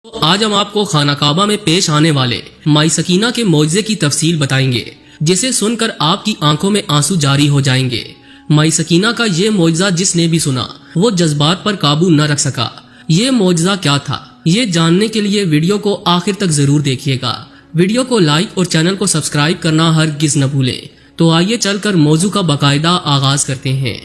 آج ہم آپ کو خانہ کعبہ میں پیش آنے والے مائی سکینہ کے معجزے کی تفصیل بتائیں گے، جسے سن کر آپ کی آنکھوں میں آنسو جاری ہو جائیں گے۔ مائی سکینہ کا یہ معجزہ جس نے بھی سنا وہ جذبات پر قابو نہ رکھ سکا۔ یہ معجزہ کیا تھا، یہ جاننے کے لیے ویڈیو کو آخر تک ضرور دیکھیے گا۔ ویڈیو کو لائک اور چینل کو سبسکرائب کرنا ہرگز نہ بھولیں۔ تو آئیے چل کر موضوع کا باقاعدہ آغاز کرتے ہیں۔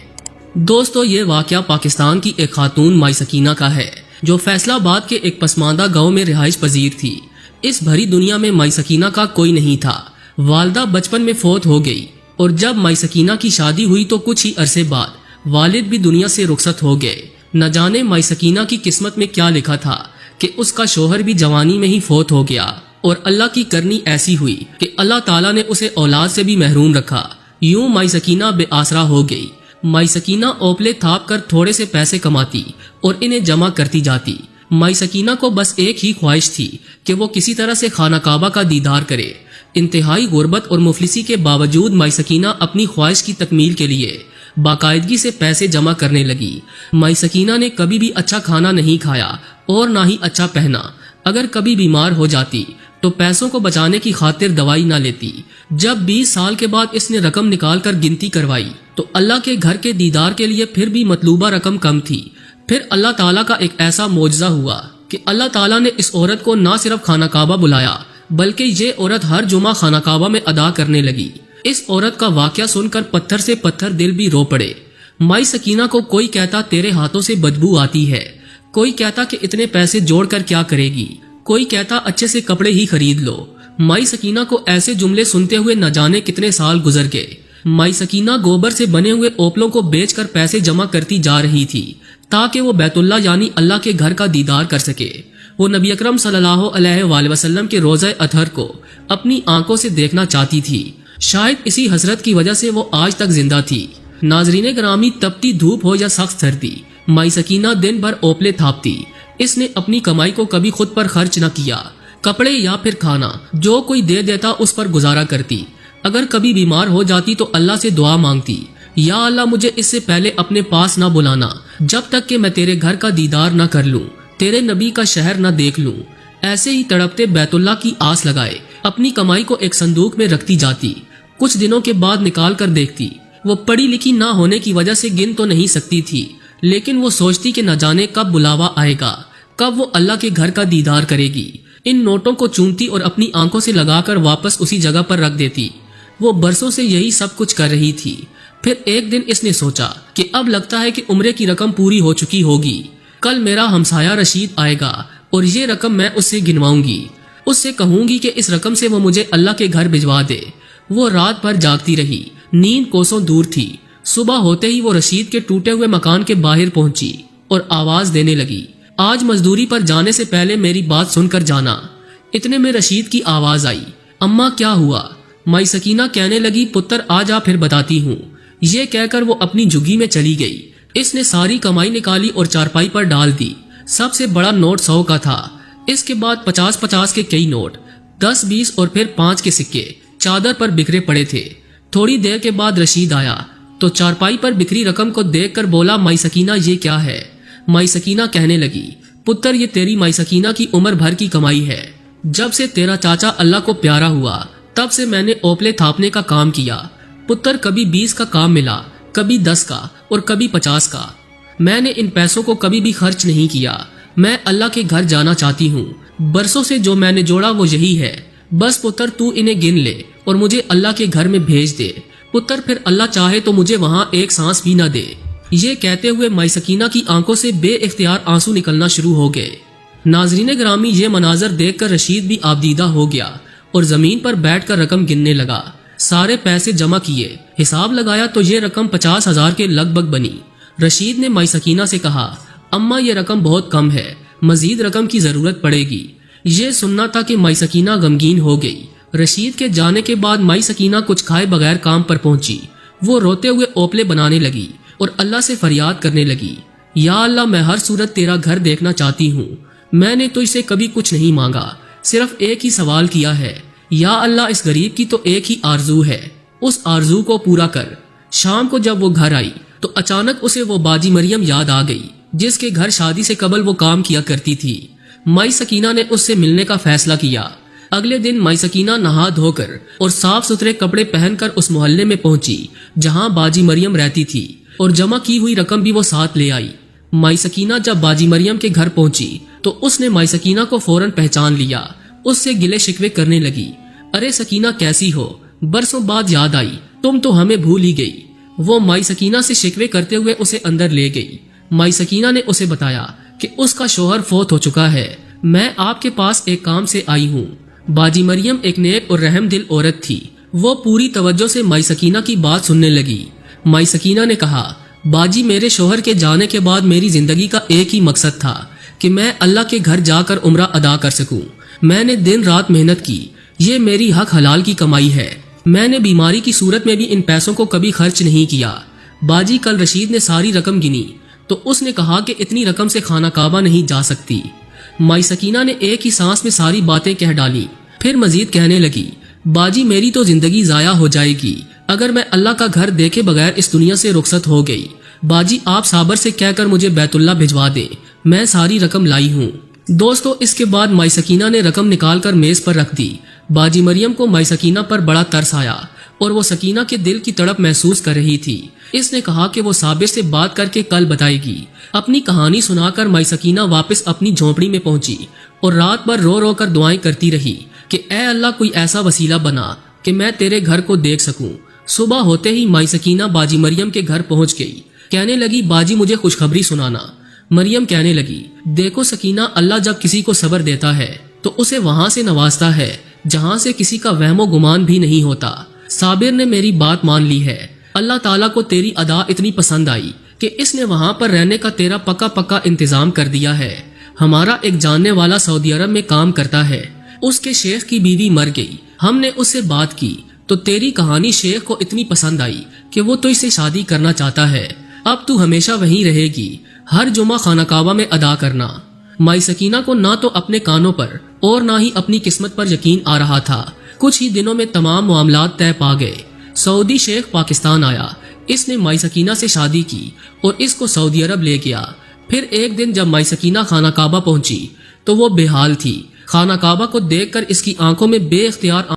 دوستو، یہ واقعہ پاکستان کی ایک خاتون مائی سکینہ کا ہے، جو فیصل آباد کے ایک پسماندہ گاؤں میں رہائش پذیر تھی۔ اس بھری دنیا میں مائی سکینہ کا کوئی نہیں تھا۔ والدہ بچپن میں فوت ہو گئی اور جب مائی سکینہ کی شادی ہوئی تو کچھ ہی عرصے بعد والد بھی دنیا سے رخصت ہو گئے۔ نہ جانے مائی سکینہ کی قسمت میں کیا لکھا تھا کہ اس کا شوہر بھی جوانی میں ہی فوت ہو گیا، اور اللہ کی کرنی ایسی ہوئی کہ اللہ تعالیٰ نے اسے اولاد سے بھی محروم رکھا۔ یوں مائی سکینہ بے آسرا ہو گئی۔ مائی سکینہ اوپلے تھاپ کر تھوڑے سے پیسے کماتی اور انہیں جمع کرتی جاتی۔ مائی سکینہ کو بس ایک ہی خواہش تھی کہ وہ کسی طرح سے خانہ کعبہ کا دیدار کرے۔ انتہائی غربت اور مفلسی کے باوجود مائی سکینہ اپنی خواہش کی تکمیل کے لیے باقاعدگی سے پیسے جمع کرنے لگی۔ مائی سکینہ نے کبھی بھی اچھا کھانا نہیں کھایا اور نہ ہی اچھا پہنا۔ اگر کبھی بیمار ہو جاتی تو پیسوں کو بچانے کی خاطر دوائی نہ لیتی۔ جب 20 سال کے بعد اس نے رقم نکال کر گنتی کروائی تو اللہ کے گھر کے دیدار کے لیے پھر بھی مطلوبہ رقم کم تھی۔ پھر اللہ تعالیٰ کا ایک ایسا معجزہ ہوا کہ اللہ تعالیٰ نے اس عورت کو نہ صرف خانہ کعبہ بلایا بلکہ یہ عورت ہر جمعہ خانہ کعبہ میں ادا کرنے لگی۔ اس عورت کا واقعہ سن کر پتھر سے پتھر دل بھی رو پڑے۔ مائی سکینہ کو کوئی کہتا تیرے ہاتھوں سے بدبو آتی ہے، کوئی کہتا کہ اتنے پیسے جوڑ کر کیا کرے گی، کوئی کہتا اچھے سے کپڑے ہی خرید لو۔ مائی سکینہ کو ایسے جملے سنتے ہوئے نہ جانے کتنے سال گزر گئے۔ مائی سکینہ گوبر سے بنے ہوئے اوپلوں کو بیچ کر پیسے جمع کرتی جا رہی تھی تاکہ وہ بیت اللہ یعنی اللہ کے گھر کا دیدار کر سکے۔ وہ نبی اکرم صلی اللہ علیہ وآلہ وسلم کے روضہ اطہر کو اپنی آنکھوں سے دیکھنا چاہتی تھی۔ شاید اسی حسرت کی وجہ سے وہ آج تک زندہ تھی۔ ناظرین گرامی، تپتی دھوپ ہو یا سخت سردی، مائی سکینہ دن بھر اوپلے تھاپتی۔ اس نے اپنی کمائی کو کبھی خود پر خرچ نہ کیا۔ کپڑے یا پھر کھانا جو کوئی دے دیتا اس پر گزارا کرتی۔ اگر کبھی بیمار ہو جاتی تو اللہ سے دعا مانگتی، یا اللہ مجھے اس سے پہلے اپنے پاس نہ بلانا جب تک کہ میں تیرے گھر کا دیدار نہ کر لوں، تیرے نبی کا شہر نہ دیکھ لوں۔ ایسے ہی تڑپتے بیت اللہ کی آس لگائے اپنی کمائی کو ایک صندوق میں رکھتی جاتی۔ کچھ دنوں کے بعد نکال کر دیکھتی۔ وہ پڑھی لکھی نہ ہونے کی وجہ سے گن تو نہیں سکتی تھی، لیکن وہ سوچتی کہ نہ جانے کب بلاوا آئے گا، کب وہ اللہ کے گھر کا دیدار کرے گی۔ ان نوٹوں کو چومتی اور اپنی آنکھوں سے لگا کر واپس اسی جگہ پر رکھ دیتی۔ وہ برسوں سے یہی سب کچھ کر رہی تھی۔ پھر ایک دن اس نے سوچا کہ اب لگتا ہے کہ عمرے کی رقم پوری ہو چکی ہوگی۔ کل میرا ہمسایہ رشید آئے گا اور یہ رقم میں اس سے گنواؤں گی۔ اس سے کہوں گی کہ اس رقم سے وہ مجھے اللہ کے گھر بھجوا دے۔ وہ رات بھر جاگتی رہی، نیند کوسوں دور تھی۔ صبح ہوتے ہی وہ رشید کے ٹوٹے ہوئے مکان کے باہر پہنچی اور آواز دینے لگی، آج مزدوری پر جانے سے پہلے میری بات سن کر جانا۔ اتنے میں رشید کی آواز آئی، اماں کیا ہوا؟ مائی سکینہ کہنے لگی، پتر آج پھر بتاتی ہوں۔ یہ کہہ کر وہ اپنی جھگی میں چلی گئی۔ اس نے ساری کمائی نکالی اور چارپائی پر ڈال دی۔ سب سے بڑا نوٹ 100 کا تھا۔ اس کے بعد 50 کے کئی نوٹ، 10 20 اور پھر 5 کے سکے چادر پر بکھرے پڑے تھے۔ تھوڑی دیر کے بعد رشید آیا تو چارپائی پر بکھری رقم کو دیکھ کر بولا، مائی سکینہ یہ کیا ہے؟ مائی سکینہ کہنے لگی، پتر یہ تیری مائی سکینہ کی عمر بھر کی کمائی ہے۔ جب سے تیرا چاچا اللہ کو پیارا ہوا تب سے میں نے اوپلے تھاپنے کا کام کیا۔ پتر کبھی 20 کا کام ملا، کبھی 10 کا اور کبھی 50 کا۔ میں نے ان پیسوں کو کبھی بھی خرچ نہیں کیا۔ میں اللہ کے گھر جانا چاہتی ہوں۔ برسوں سے جو میں نے جوڑا وہ یہی ہے۔ بس پتر تو انہیں گن لے اور مجھے اللہ کے گھر میں بھیج دے۔ پتر پھر اللہ چاہے تو مجھے وہاں ایک سانس بھی نہ دے۔ یہ کہتے ہوئے مائی سکینہ کی آنکھوں سے بے اختیار آنسو نکلنا شروع ہو گئے۔ ناظرین گرامی، یہ مناظر دیکھ کر رشید بھی آبدیدہ ہو گیا اور زمین پر بیٹھ کر رقم گننے لگا۔ سارے پیسے جمع کیے، حساب لگایا تو یہ رقم 50,000 کے لگ بھگ بنی۔ رشید نے مائی سکینہ سے کہا، اماں یہ رقم بہت کم ہے، مزید رقم کی ضرورت پڑے گی۔ یہ سننا تھا کہ مائی سکینہ غمگین ہو گئی۔ رشید کے جانے کے بعد مائی سکینہ کچھ کھائے بغیر کام پر پہنچی۔ وہ روتے ہوئے اوپلے بنانے لگی اور اللہ سے فریاد کرنے لگی، یا اللہ میں ہر صورت تیرا گھر دیکھنا چاہتی ہوں۔ میں نے تجھ سے کبھی کچھ نہیں مانگا، صرف ایک ہی سوال کیا ہے، یا اللہ اس غریب کی تو ایک ہی آرزو ہے، اس آرزو کو پورا کر۔ شام کو جب وہ گھر آئی تو اچانک اسے وہ باجی مریم یاد آ گئی جس کے گھر شادی سے قبل وہ کام کیا کرتی تھی۔ مائی سکینہ نے اس سے ملنے کا فیصلہ کیا۔ اگلے دن مائی سکینہ نہا دھو کر اور صاف ستھرے کپڑے پہن کر اس محلے میں پہنچی جہاں باجی مریم رہتی تھی، اور جمع کی ہوئی رقم بھی وہ ساتھ لے آئی۔ مائی سکینہ جب باجی مریم کے گھر پہنچی تو اس نے مائی سکینہ کو فوراً پہچان لیا۔ اس سے گلے شکوے کرنے لگی، ارے سکینہ کیسی ہو، برسوں بعد یاد آئی، تم تو ہمیں بھول ہی گئی۔ وہ مائی سکینہ سے شکوے کرتے ہوئے اسے اندر لے گئی۔ مائی سکینہ نے اسے بتایا کہ اس کا شوہر فوت ہو چکا ہے، میں آپ کے پاس ایک کام سے آئی ہوں۔ باجی مریم ایک نیک اور رحم دل عورت تھی، وہ پوری توجہ سے مائی سکینہ کی بات سننے لگی۔ مائی سکینہ نے کہا، باجی میرے شوہر کے جانے کے بعد میری زندگی کا ایک ہی مقصد تھا کہ میں اللہ کے گھر جا کر عمرہ ادا کر سکوں۔ میں نے دن رات محنت کی، یہ میری حق حلال کی کمائی ہے، میں نے بیماری کی صورت میں بھی ان پیسوں کو کبھی خرچ نہیں کیا۔ باجی کل رشید نے ساری رقم گنی تو اس نے کہا کہ اتنی رقم سے خانہ کعبہ نہیں جا سکتی۔ مائی سکینہ نے ایک ہی سانس میں ساری باتیں کہہ ڈالی، پھر مزید کہنے لگی، باجی میری تو زندگی ضائع ہو جائے گی اگر میں اللہ کا گھر دیکھے بغیر اس دنیا سے رخصت ہو گئی۔ باجی آپ صابر سے کہہ کر مجھے بیت اللہ بھجوا دیں، میں ساری رقم لائی ہوں۔ دوستو اس کے بعد مائی سکینہ نے رقم نکال کر میز پر رکھ دی۔ باجی مریم کو مائی سکینہ پر بڑا ترس آیا اور وہ سکینہ کے دل کی تڑپ محسوس کر رہی تھی۔ اس نے کہا کہ وہ صابر سے بات کر کے کل بتائے گی۔ اپنی کہانی سنا کر مائی سکینہ واپس اپنی جھونپڑی میں پہنچی اور رات بھر رو رو کر دعائیں کرتی رہی کہ اے اللہ کوئی ایسا وسیلہ بنا کہ میں تیرے گھر کو دیکھ سکوں۔ صبح ہوتے ہی مائی سکینہ باجی مریم کے گھر پہنچ گئی، کہنے لگی باجی مجھے خوشخبری سنانا۔ مریم کہنے لگی، دیکھو سکینہ، اللہ جب کسی کو صبر دیتا ہے تو اسے وہاں سے نوازتا ہے جہاں سے کسی کا وہم و گمان بھی نہیں ہوتا۔ صابر نے میری بات مان لی ہے، اللہ تعالیٰ کو تیری ادا اتنی پسند آئی کہ اس نے وہاں پر رہنے کا تیرا پکا انتظام کر دیا ہے۔ ہمارا ایک جاننے والا سعودی عرب میں کام کرتا ہے، اس کے شیخ کی بیوی مر گئی، ہم نے اس سے بات کی تو تیری کہانی شیخ کو اتنی پسند آئی کہ وہ تجھ سے شادی کرنا چاہتا ہے۔ اب تو ہمیشہ وہیں رہے گی، ہر جمعہ خانہ کعبہ میں ادا کرنا۔ مائی سکینہ کو نہ تو اپنے کانوں پر اور نہ ہی اپنی قسمت پر یقین آ رہا تھا۔ کچھ ہی دنوں میں تمام معاملات طے پا گئے۔ سعودی شیخ پاکستان آیا، اس نے مائی سکینہ سے شادی کی اور اس کو سعودی عرب لے گیا۔ پھر ایک دن جب مائی سکینہ خانہ کعبہ پہنچی تو وہ بے حال تھی۔ خانہ کعبہ کو دیکھ کر اس کی آنکھوں میں بے اختیار